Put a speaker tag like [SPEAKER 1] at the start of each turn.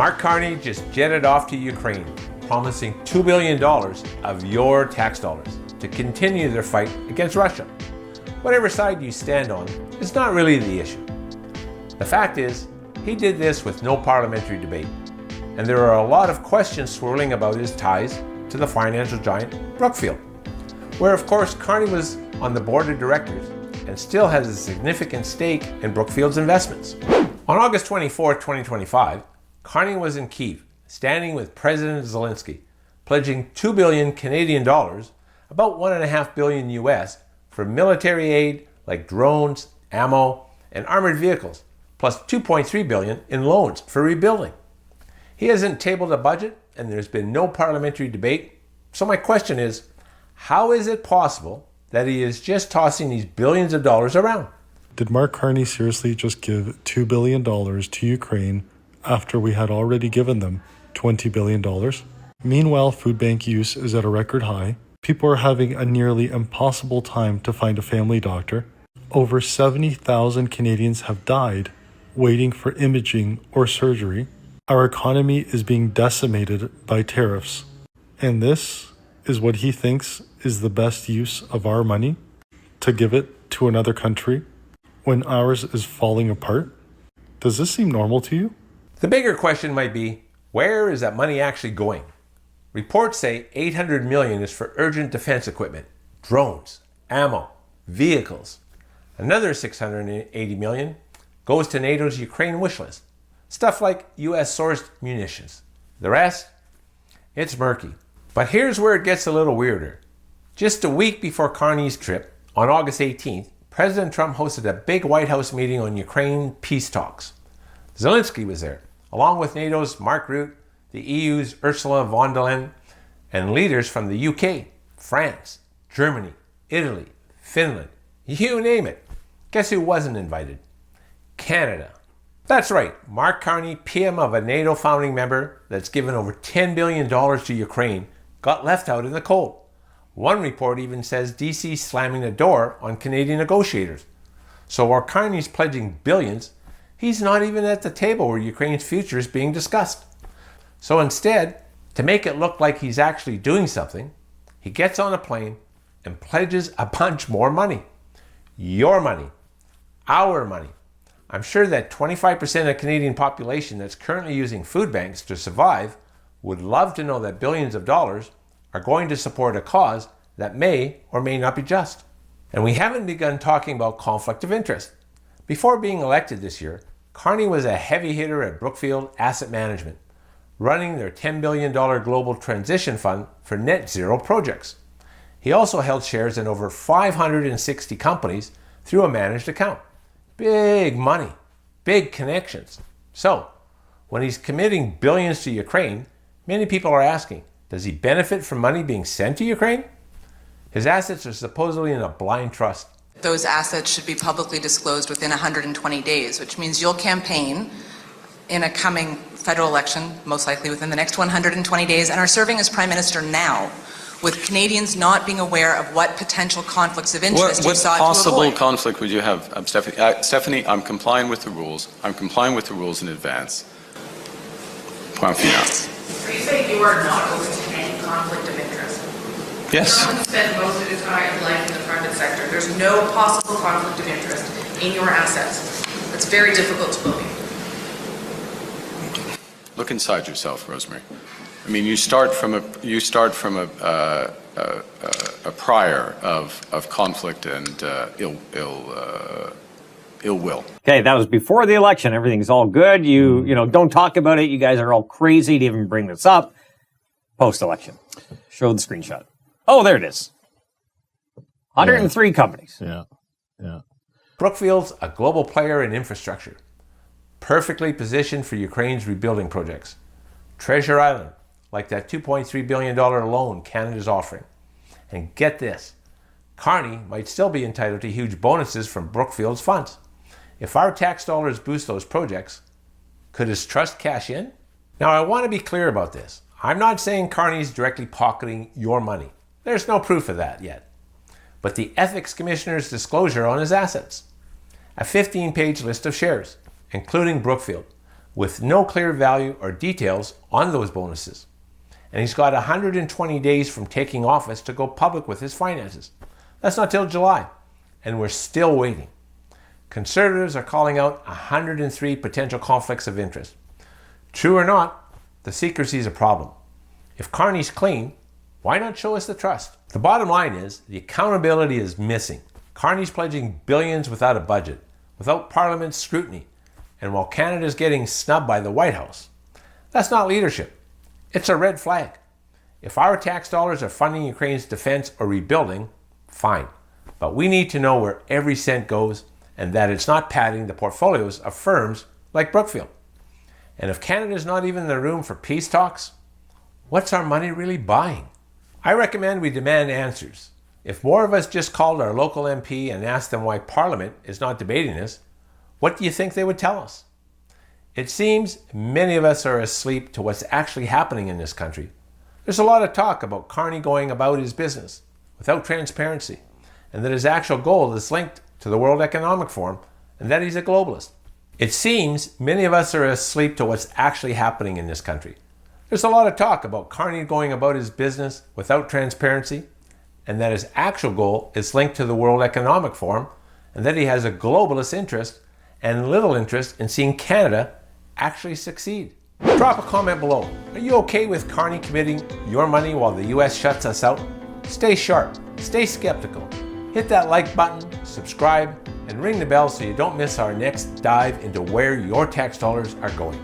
[SPEAKER 1] Mark Carney just jetted off to Ukraine, promising $2 billion of your tax dollars to continue their fight against Russia. Whatever side you stand on is not really the issue. The fact is, he did this with no parliamentary debate, and there are a lot of questions swirling about his ties to the financial giant Brookfield, where of course Carney was on the board of directors and still has a significant stake in Brookfield's investments. On August 24, 2025, Carney was in Kyiv, standing with President Zelensky, pledging 2 billion Canadian dollars, about $1.5 billion US, for military aid like drones, ammo, and armored vehicles, plus 2.3 billion in loans for rebuilding. He hasn't tabled a budget, and there's been no parliamentary debate. So my question is, how is it possible that he is just tossing these billions of dollars around?
[SPEAKER 2] Did Mark Carney seriously just give $2 billion to Ukraine after we had already given them $20 billion? Meanwhile, food bank use is at a record high. People are having a nearly impossible time to find a family doctor. Over 70,000 Canadians have died waiting for imaging or surgery. Our economy is being decimated by tariffs. And this is what he thinks is the best use of our money? To give it to another country when ours is falling apart? Does this seem normal to you?
[SPEAKER 1] The bigger question might be, where is that money actually going? Reports say $800 million is for urgent defense equipment, drones, ammo, vehicles. Another $680 million goes to NATO's Ukraine wish list, stuff like US-sourced munitions. The rest? It's murky. But here's where it gets a little weirder. Just a week before Carney's trip, on August 18th, President Trump hosted a big White House meeting on Ukraine peace talks. Zelensky was there, along with NATO's Mark Rutte, the EU's Ursula von der Leyen, and leaders from the UK, France, Germany, Italy, Finland, you name it. Guess who wasn't invited? Canada. That's right, Mark Carney, PM of a NATO founding member that's given over $10 billion to Ukraine, got left out in the cold. One report even says DC slamming the door on Canadian negotiators. So while Carney's pledging billions, he's not even at the table where Ukraine's future is being discussed. So instead, to make it look like he's actually doing something, he gets on a plane and pledges a bunch more money. Your money. Our money. I'm sure that 25% of the Canadian population that's currently using food banks to survive would love to know that billions of dollars are going to support a cause that may or may not be just. And we haven't begun talking about conflict of interest. Before being elected this year, Carney was a heavy hitter at Brookfield Asset Management, running their $10 billion global transition fund for net zero projects. He also held shares in over 560 companies through a managed account. Big money, big connections. So, when he's committing billions to Ukraine, many people are asking, does he benefit from money being sent to Ukraine? His assets are supposedly in a blind trust.
[SPEAKER 3] Those assets should be publicly disclosed within 120 days, which means you'll campaign in a coming federal election, most likely within the next 120 days, and are serving as Prime Minister now, with Canadians not being aware of what potential conflicts of interest you sought to avoid.
[SPEAKER 4] What possible conflict would you have, Stephanie? Stephanie, I'm complying with the rules. I'm complying with the rules in advance. Point final.
[SPEAKER 5] Are you saying you are not open to any conflict of interest?
[SPEAKER 4] Yes.
[SPEAKER 5] Someone spent most of his life in the private sector. There's no possible conflict of interest in your assets. That's very difficult to believe.
[SPEAKER 4] Look inside yourself, Rosemary. I mean, you start from a prior of conflict and ill will.
[SPEAKER 6] Okay, that was before the election. Everything's all good. You know, don't talk about it. You guys are all crazy to even bring this up. Post-election. Show the screenshot. Oh, there it is. 103 companies.
[SPEAKER 7] Yeah.
[SPEAKER 1] Brookfield's a global player in infrastructure, perfectly positioned for Ukraine's rebuilding projects. Treasure Island, like that $2.3 billion loan Canada's offering. And get this, Carney might still be entitled to huge bonuses from Brookfield's funds. If our tax dollars boost those projects, could his trust cash in? Now, I want to be clear about this. I'm not saying Carney's directly pocketing your money. There's no proof of that yet. But the Ethics Commissioner's disclosure on his assets, a 15-page list of shares, including Brookfield, with no clear value or details on those bonuses. And he's got 120 days from taking office to go public with his finances. That's not till July, and we're still waiting. Conservatives are calling out 103 potential conflicts of interest. True or not, the secrecy is a problem. If Carney's clean, why not show us the trust? The bottom line is the accountability is missing. Carney's pledging billions without a budget, without Parliament's scrutiny, and while Canada's getting snubbed by the White House. That's not leadership. It's a red flag. If our tax dollars are funding Ukraine's defense or rebuilding, fine. But we need to know where every cent goes and that it's not padding the portfolios of firms like Brookfield. And if Canada's not even in the room for peace talks, what's our money really buying? I recommend we demand answers. If more of us just called our local MP and asked them why Parliament is not debating this, what do you think they would tell us? It seems many of us are asleep to what's actually happening in this country. There's a lot of talk about Carney going about his business without transparency, and that his actual goal is linked to the World Economic Forum, and that he's a globalist. It seems many of us are asleep to what's actually happening in this country. There's a lot of talk about Carney going about his business without transparency, and that his actual goal is linked to the World Economic Forum, and that he has a globalist interest and little interest in seeing Canada actually succeed. Drop a comment below. Are you okay with Carney committing your money while the US shuts us out? Stay sharp, stay skeptical. Hit that like button, subscribe, and ring the bell so you don't miss our next dive into where your tax dollars are going.